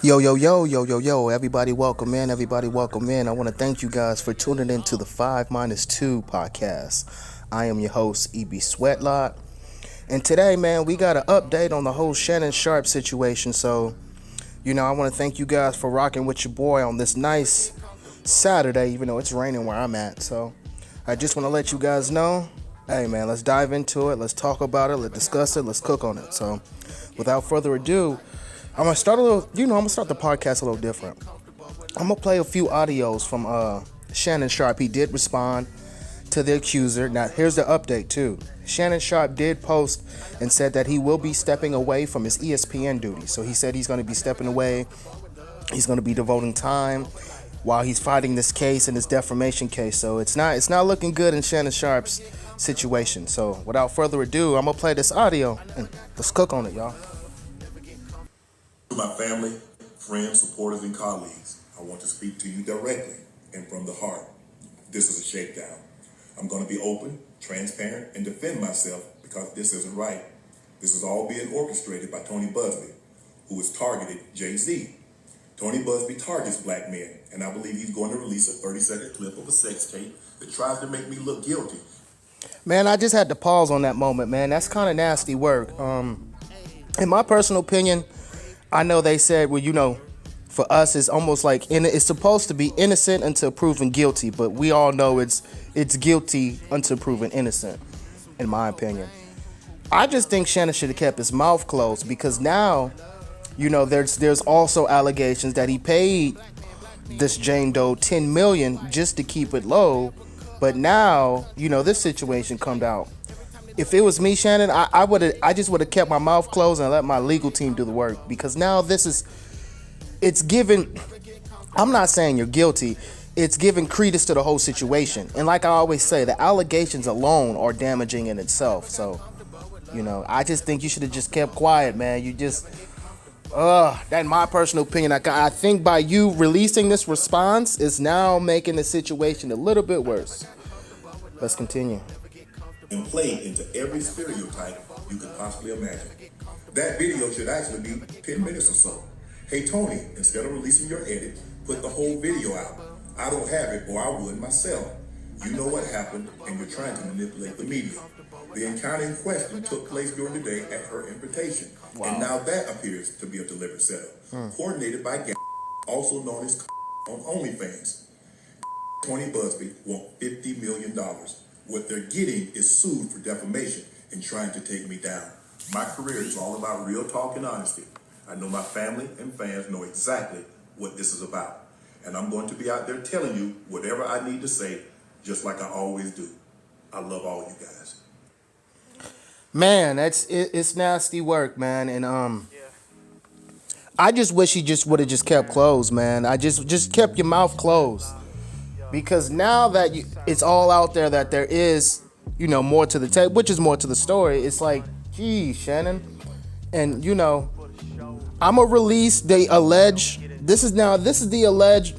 Yo, yo, yo, yo, yo, yo, everybody welcome in, everybody welcome in. I want to thank you guys for tuning in to the 5minusTwo podcast. I am your host, EB Sweatlock. And today, man, we got an update on the whole Shannon Sharpe situation. So, I want to thank you guys for rocking with your boy on this nice Saturday, even though it's raining where I'm at. So, I just want to let you guys know, hey, man, let's dive into it. Let's talk about it. Let's discuss it. Let's cook on it. So, without further ado, I'm gonna start I'm gonna start the podcast a little different. I'm gonna play a few audios from Shannon Sharpe. He did respond to the accuser. Now, here's the update too. Shannon Sharpe did post and said that he will be stepping away from his ESPN duties. So he said he's gonna be stepping away. He's gonna be devoting time while he's fighting this case and this defamation case. So it's not looking good in Shannon Sharpe's situation. So without further ado, I'm gonna play this audio and let's cook on it, y'all. To my family, friends, supporters, and colleagues, I want to speak to you directly and from the heart. This is a shakedown. I'm going to be open, transparent, and defend myself because this isn't right. This is all being orchestrated by Tony Busby, who has targeted Jay-Z. Tony Busby targets black men, and I believe he's going to release a 30-second clip of a sex tape that tries to make me look guilty. Man, I just had to pause on that moment, man. That's kind of nasty work. In my personal opinion, I know they said, well, for us, it's almost like it's supposed to be innocent until proven guilty, but we all know it's guilty until proven innocent, in my opinion. I just think Shannon should have kept his mouth closed because now, there's also allegations that he paid this Jane Doe $10 million just to keep it low, but now, this situation come out. If it was me, Shannon, I just would have kept my mouth closed and let my legal team do the work because now it's given. I'm not saying you're guilty. It's giving credence to the whole situation. And like I always say, the allegations alone are damaging in itself. So, I just think you should have just kept quiet, man. That's my personal opinion. I think by you releasing this response is now making the situation a little bit worse. Let's continue. And play into every stereotype you could possibly imagine. That video should actually be 10 minutes or so. Hey Tony, instead of releasing your edit, put the whole video out. I don't have it, or I would myself. You know what happened, and you're trying to manipulate the media. The encounter in question took place during the day at her invitation. Wow. And now that appears to be a deliberate setup. Coordinated by Gary, also known as on OnlyFans. Tony Busby want $50 million. What they're getting is sued for defamation and trying to take me down. My career is all about real talk and honesty. I know my family and fans know exactly what this is about. And I'm going to be out there telling you whatever I need to say, just like I always do. I love all you guys. Man, it's nasty work, man. And I just wish he just would have just kept closed, man. I just kept your mouth closed. Because now that it's all out there that there is, more to the tape, which is more to the story, it's like, geez, Shannon. And, I'm going to release the alleged, this is the alleged,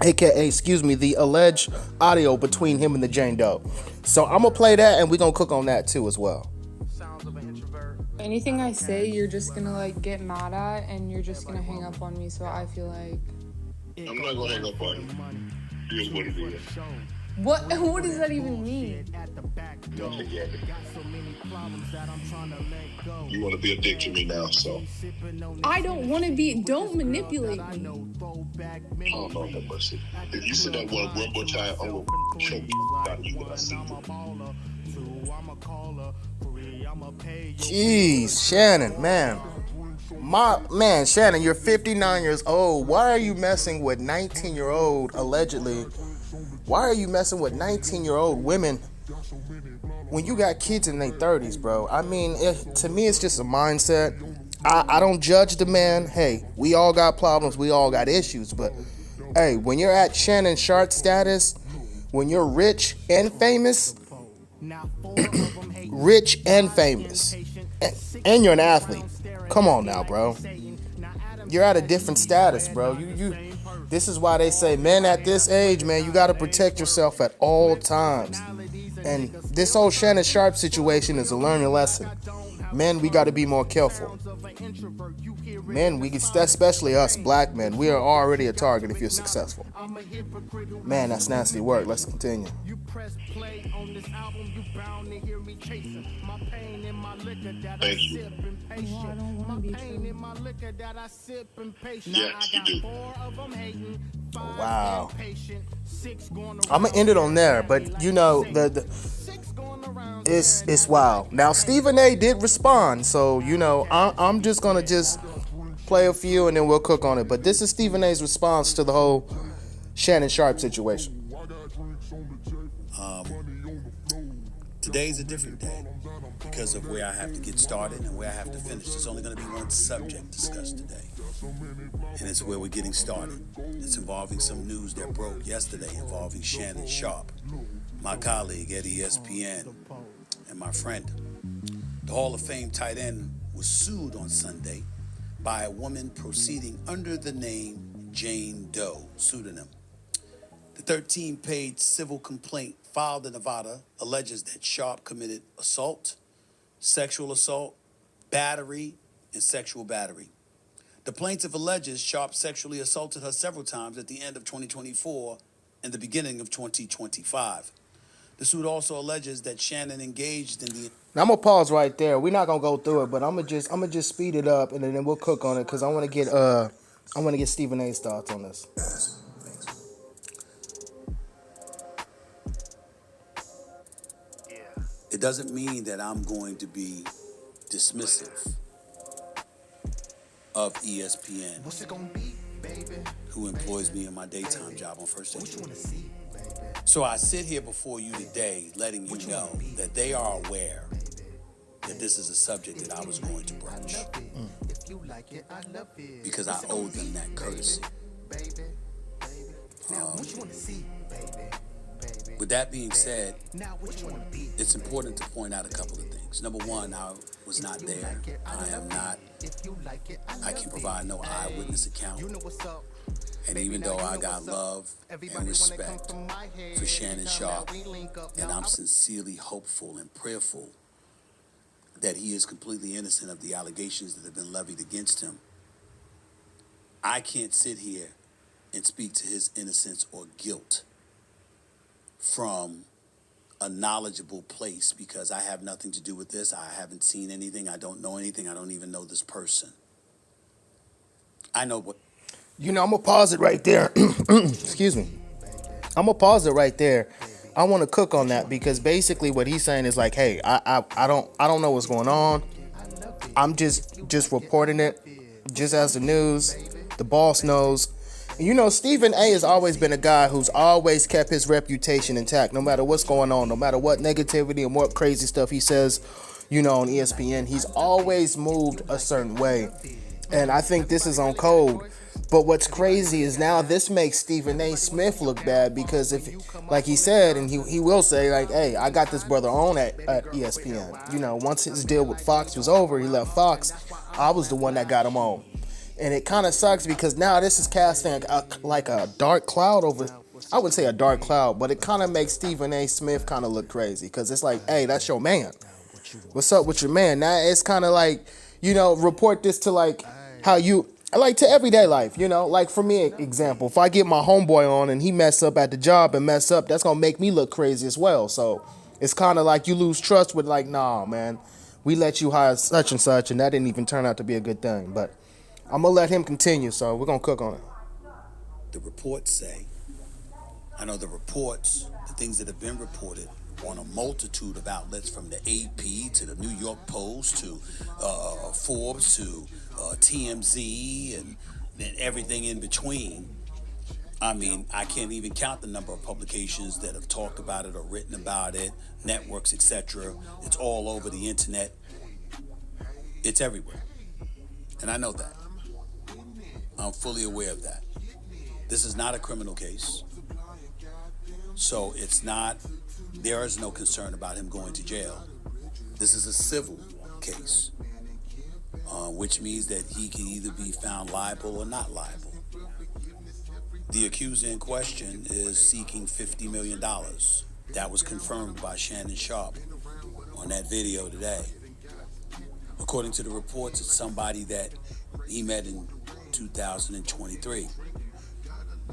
the alleged audio between him and the Jane Doe. So I'm going to play that and we're going to cook on that too as well. Anything I say, you're just going to get mad at and you're just going to hang up on me. So I feel like... I'm not going to hang up on you. Here's what it is. What does that even mean? You want to be a dick to me now, so. I don't want to be. Don't manipulate me. Oh, no, no mercy. If you say that one more time, I'm going to choke you out of you when I see you. Jeez, Shannon, man. Shannon, you're 59 years old. Why are you messing with 19-year-old, allegedly? Why are you messing with 19-year-old women when you got kids in their 30s, bro? I mean, to me, it's just a mindset. I don't judge the man. Hey, we all got problems. We all got issues. But, hey, when you're at Shannon Sharpe status, when you're rich and famous, and you're an athlete, come on now, bro. You're at a different status, bro. This is why they say, men at this age, man, you got to protect yourself at all times. And this whole Shannon Sharpe situation is a learning lesson. Men, we got to be more careful. men, especially us black men, we are already a target if you're successful. Man, that's nasty work. Let's continue. You press play on this album, you bound to hear me chasing my pain in my liquor that I sip impatient. My pain in my liquor that I sip impatient. Now I got 4 of them hating, 5 Wow. impatient, 6 going around. I'm gonna end it on there, but you know it's wild. Now Stephen A. did respond, so you know I'm just gonna play a few and then we'll cook on it. But this is Stephen A.'s response to the whole Shannon Sharpe situation. Today's a different day because of where I have to get started and where I have to finish. There's only going to be one subject discussed today, and it's where we're getting started. It's involving some news that broke yesterday involving Shannon Sharpe, my colleague at ESPN and my friend. The Hall of Fame tight end was sued on Sunday by a woman proceeding under the name Jane Doe pseudonym. The 13-page civil complaint filed in Nevada alleges that Sharpe committed assault, sexual assault, battery, and sexual battery. The plaintiff alleges Sharpe sexually assaulted her several times at the end of 2024 and the beginning of 2025. The suit also alleges that Shannon engaged in the... Now I'm gonna pause right there. We're not gonna go through it, but I'm gonna just speed it up and then we'll cook on it because I want to get Stephen A.'s thoughts on this. It doesn't mean that I'm going to be dismissive of ESPN, who employs me in my daytime job on First Take. So I sit here before you today letting you know that they are aware that this is a subject that I was going to broach because I owe them that courtesy. With that being said, it's important to point out a couple of things. Number one, I was not there. I can provide no eyewitness account. And even though I got love and respect for Shannon Sharpe, and I'm sincerely hopeful and prayerful that he is completely innocent of the allegations that have been levied against him, I can't sit here and speak to his innocence or guilt from a knowledgeable place because I have nothing to do with this. I haven't seen anything. I don't know anything. I don't even know this person. I know what... You know, I'm gonna pause it right there. Excuse me. I'm gonna pause it right there. I want to cook on that because basically what he's saying is like, hey, I don't know what's going on. I'm just reporting it, just as the news. The boss knows. You know, Stephen A. has always been a guy who's always kept his reputation intact, no matter what's going on, no matter what negativity and what crazy stuff he says, you know, on ESPN. He's always moved a certain way. And I think this is on code. But what's crazy is now this makes Stephen A. Smith look bad because if, like he said, and he will say, like, hey, I got this brother on at ESPN. You know, once his deal with Fox was over, he left Fox. I was the one that got him on. And it kind of sucks because now this is casting like a dark cloud over, I wouldn't say a dark cloud, but it kind of makes Stephen A. Smith kind of look crazy because it's like, hey, that's your man. What's up with your man? Now it's kind of like, you know, report this to like how you, like to everyday life, you know, like for me, example, if I get my homeboy on and he mess up at the job and mess up, that's going to make me look crazy as well. So it's kind of like you lose trust with like, nah, man, we let you hire such and such and that didn't even turn out to be a good thing. But I'm going to let him continue, so we're going to cook on it. The reports say, I know the reports, the things that have been reported on a multitude of outlets from the AP to the New York Post to Forbes to TMZ and everything in between. I mean, I can't even count the number of publications that have talked about it or written about it, networks, etc. It's all over the internet. It's everywhere. And I know that. I'm fully aware of that. This is not a criminal case. So there is no concern about him going to jail. This is a civil case, which means that he can either be found liable or not liable. The accuser in question is seeking $50 million. That was confirmed by Shannon Sharpe on that video today. According to the reports, it's somebody that He met in 2023.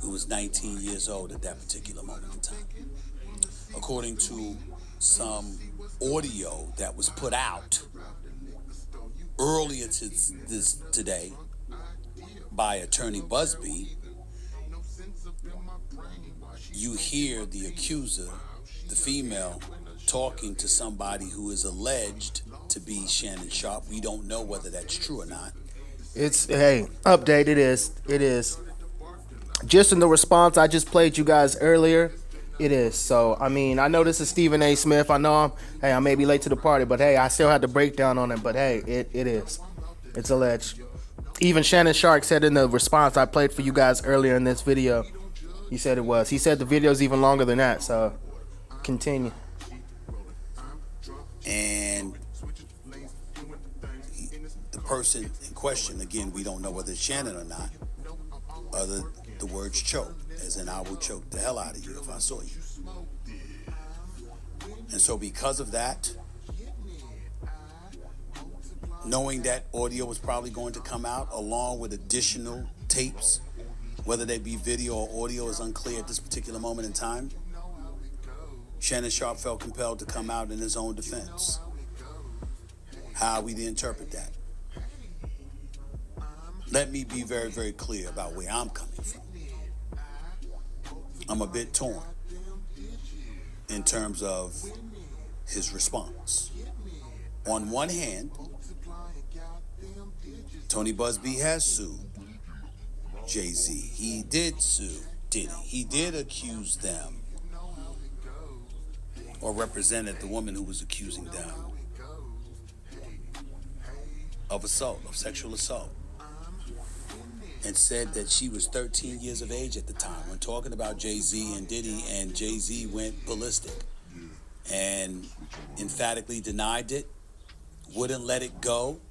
Who was 19 years old at that particular moment in time. According to some audio that was put out earlier today by attorney Busby, you hear the accuser, the female, talking to somebody who is alleged to be Shannon Sharpe. We don't know whether that's true or not. Update, it is. Just in the response I just played you guys earlier, it is. So, I mean, I know this is Stephen A. Smith. I know I may be late to the party, but hey, I still had the breakdown on it. But hey, it is. It's alleged. Even Shannon Sharpe said in the response I played for you guys earlier in this video, he said it was. He said the video's even longer than that, so continue. And the person in question, again, we don't know whether it's Shannon or not, other the words choke, as in I will choke the hell out of you if I saw you. And so because of that, knowing that audio was probably going to come out along with additional tapes, whether they be video or audio is unclear at this particular moment in time, Shannon Sharpe felt compelled to come out in his own defense. How we interpret that? Let me be very, very clear about where I'm coming from. I'm a bit torn in terms of his response. On one hand, Tony Busby has sued Jay-Z. He did sue Diddy. He did accuse them, or represented the woman who was accusing them of assault, of sexual assault, and said that she was 13 years of age at the time when talking about Jay-Z and Diddy, and Jay-Z went ballistic and emphatically denied it, wouldn't let it go.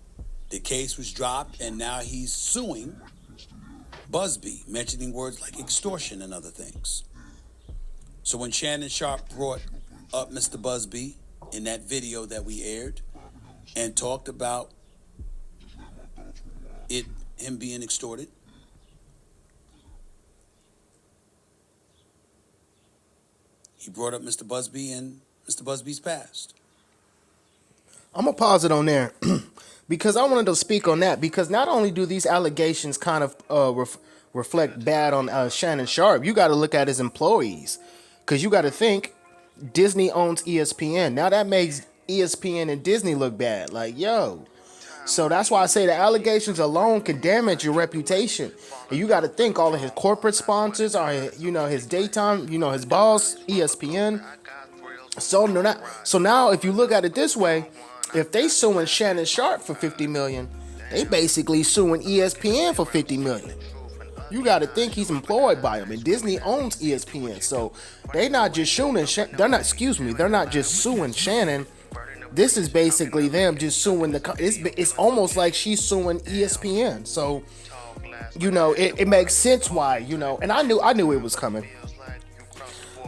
The case was dropped, and now he's suing Busby, mentioning words like extortion and other things. So when Shannon Sharpe brought up Mr. Busby in that video that we aired and talked about him being extorted, he brought up Mr. Busby and Mr. Busby's past. I'm going to pause it on there because I wanted to speak on that, because not only do these allegations kind of reflect bad on Shannon Sharpe, you got to look at his employees, because you got to think Disney owns ESPN. Now that makes ESPN and Disney look bad. Like, yo. So that's why I say the allegations alone can damage your reputation. And you got to think all of his corporate sponsors are, his daytime, his boss, ESPN. So now if you look at it this way, if they suing Shannon Sharpe for $50 million, they basically suing ESPN for $50 million. You got to think he's employed by them, and Disney owns ESPN. So they're not just they're not just suing Shannon. This is basically them just suing it's almost like she's suing ESPN. So, it makes sense why, and I knew it was coming.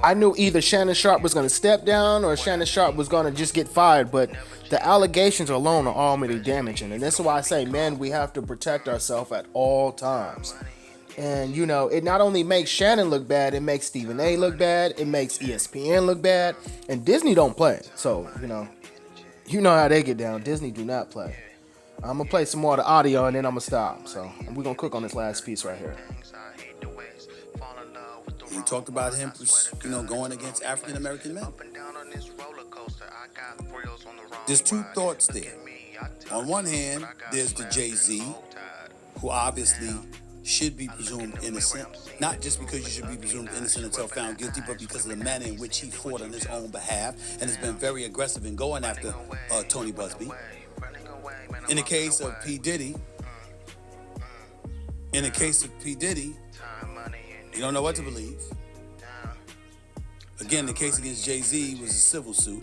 I knew either Shannon Sharpe was going to step down or Shannon Sharpe was going to just get fired, but the allegations alone are already damaging. And that's why I say, man, we have to protect ourselves at all times. And, it not only makes Shannon look bad, it makes Stephen A. look bad, it makes ESPN look bad, and Disney don't play. So, you know how they get down. Disney do not play. I'm going to play some more of the audio, and then I'm going to stop. So, we're going to cook on this last piece right here. He talked about him, going against African-American men. There's two thoughts there. On one hand, there's the Jay-Z, who obviously should be presumed innocent, not just because you should be presumed innocent until found guilty, but because of the manner in which he fought on his own behalf and has been very aggressive in going after Tony Busby. In the case of P. Diddy, you don't know what to believe. Again, the case against Jay-Z was a civil suit.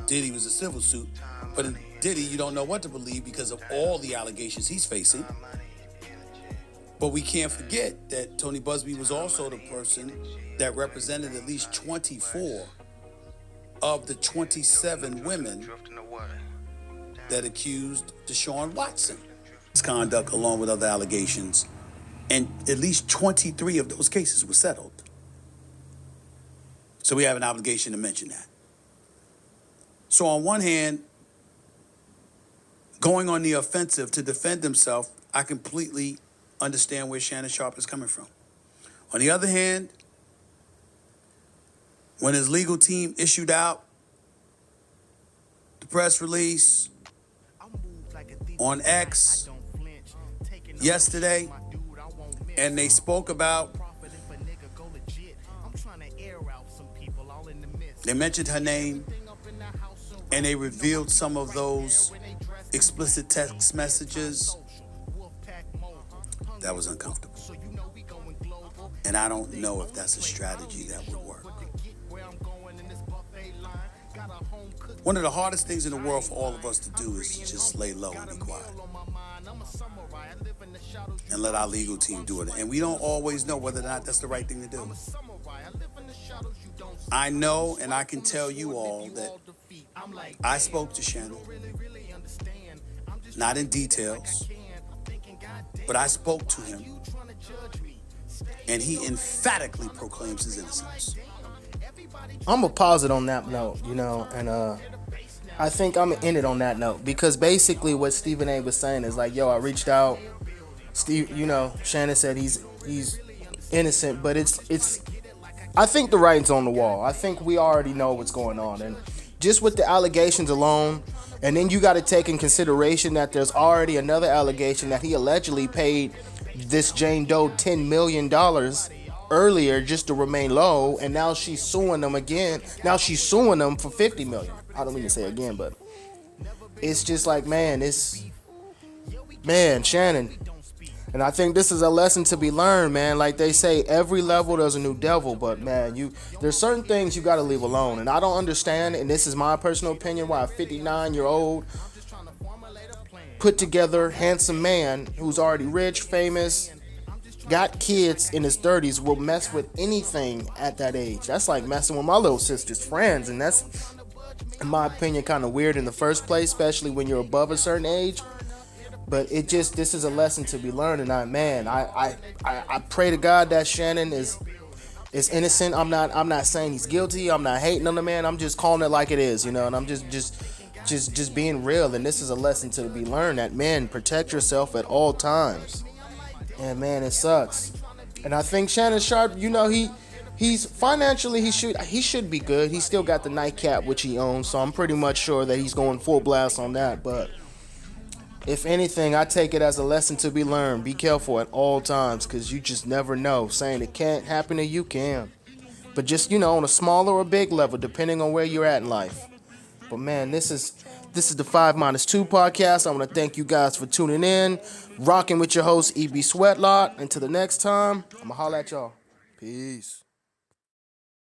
Diddy was a civil suit. But in Diddy, you don't know what to believe because of all the allegations he's facing. But we can't forget that Tony Busby was also the person that represented at least 24 of the 27 women that accused Deshaun Watson misconduct along with other allegations. And at least 23 of those cases were settled. So we have an obligation to mention that. So on one hand, going on the offensive to defend himself, I completely understand where Shannon Sharpe is coming from. On the other hand, when his legal team issued out the press release on X yesterday, and they spoke about, they mentioned her name, and they revealed some of those explicit text messages, that was uncomfortable. And I don't know if that's a strategy that would work. One of the hardest things in the world for all of us to do is just lay low and be quiet. And let our legal team do it. And we don't always know whether or not that's the right thing to do. I know, and I can tell you all that I spoke to Shannon, not in details, but I spoke to him, and he emphatically proclaims his innocence. I'm gonna pause it on that note, and I think I'm gonna end it on that note, because basically what Stephen A was saying is like, yo, I reached out, Steve, Shannon said he's innocent, but it's I think the writing's on the wall. I think we already know what's going on, and just with the allegations alone, and then you got to take in consideration that there's already another allegation that he allegedly paid this Jane Doe $10 million earlier just to remain low, and now she's suing them again. Now she's suing them for $50 million. I don't mean to say again, but it's just like, man, Shannon. And I think this is a lesson to be learned, man. Like they say, every level there's a new devil, but man, there's certain things you got to leave alone. And I don't understand, and this is my personal opinion, why a 59-year-old put together handsome man who's already rich, famous, got kids in his 30s will mess with anything at that age. That's like messing with my little sister's friends, and that's, in my opinion, kind of weird in the first place, especially when you're above a certain age. But this is a lesson to be learned, and I pray to God that Shannon is innocent. I'm not saying he's guilty. I'm not hating on the man. I'm just calling it like it is, and I'm just being real. And this is a lesson to be learned, that, man, protect yourself at all times. And man, it sucks. And I think Shannon Sharpe, he's financially he should be good. He still got the nightcap which he owns, so I'm pretty much sure that he's going full blast on that. But if anything, I take it as a lesson to be learned. Be careful at all times, because you just never know. Saying it can't happen to you can. But just, on a smaller or big level, depending on where you're at in life. But man, this is the 5minusTwo podcast. I want to thank you guys for tuning in. Rocking with your host, EB Sweatlot. Until the next time, I'm going to holler at y'all. Peace.